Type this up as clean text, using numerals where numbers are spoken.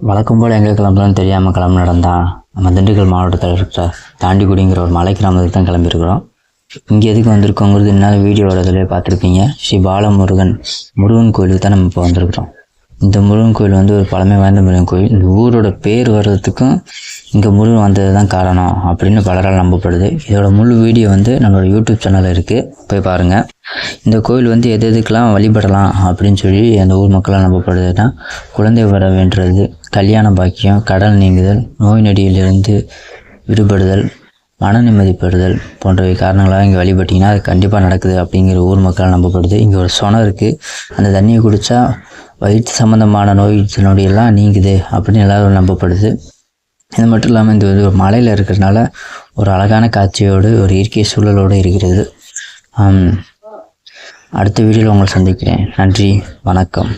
வழக்கம் போல் எங்கே கிளம்புறோன்னு தெரியாமல் கிளம்புனதான் நம்ம திண்டுக்கல் மாவட்டத்தில் இருக்கிற தாண்டிக்குடிங்கிற ஒரு மலை கிராமத்துக்கு தான் கிளம்பியிருக்கிறோம். இங்கே எதுக்கு வந்திருக்கோங்கிறது என்னால் வீடியோ வரதுலேயே பார்த்துருப்பீங்க. ஸ்ரீ பாலமுருகன் முருகன் கோயிலுக்கு தான் நம்ம இப்போ வந்திருக்கிறோம். இந்த முருகன் கோயில் வந்து ஒரு பழமை வாய்ந்த முருகன் கோயில். இந்த ஊரோட பேர் வர்றதுக்கும் இங்கே முருகன் வந்தது தான் காரணம் அப்படின்னு பலரால் நம்பப்படுது. இதோட முழு வீடியோ வந்து நம்மளோட யூடியூப் சேனலில் இருக்குது, போய் பாருங்கள். இந்த கோயில் வந்து எதுக்கெல்லாம் வழிபடலாம் அப்படின்னு சொல்லி அந்த ஊர் மக்களால் நம்பப்படுதுன்னா, குழந்தை வர வேண்டுறது, கல்யாண பாக்கியம், கடல் நீங்குதல், நோய் நொடியிலிருந்து விடுபடுதல், மன நிம்மதி பெறுதல் போன்றவை காரணங்களாக இங்கே வழிபட்டிங்கன்னா அது கண்டிப்பாக நடக்குது அப்படிங்கிற ஊர் மக்களால் நம்பப்படுது. இங்கே ஒரு சொனம் இருக்குது, அந்த தண்ணியை குடித்தா வயிற்று சம்மந்தமான நோய் நொடியெல்லாம் நீங்குது அப்படின்னு எல்லாரும் நம்பப்படுது. இது மட்டும் இல்லாமல் இந்த ஒரு மலையில் இருக்கிறதுனால ஒரு அழகான காட்சியோடு ஒரு இயற்கை சூழலோடு இருக்கிறது. அடுத்த வீடியோவில் உங்களை சந்திக்கிறேன். நன்றி, வணக்கம்.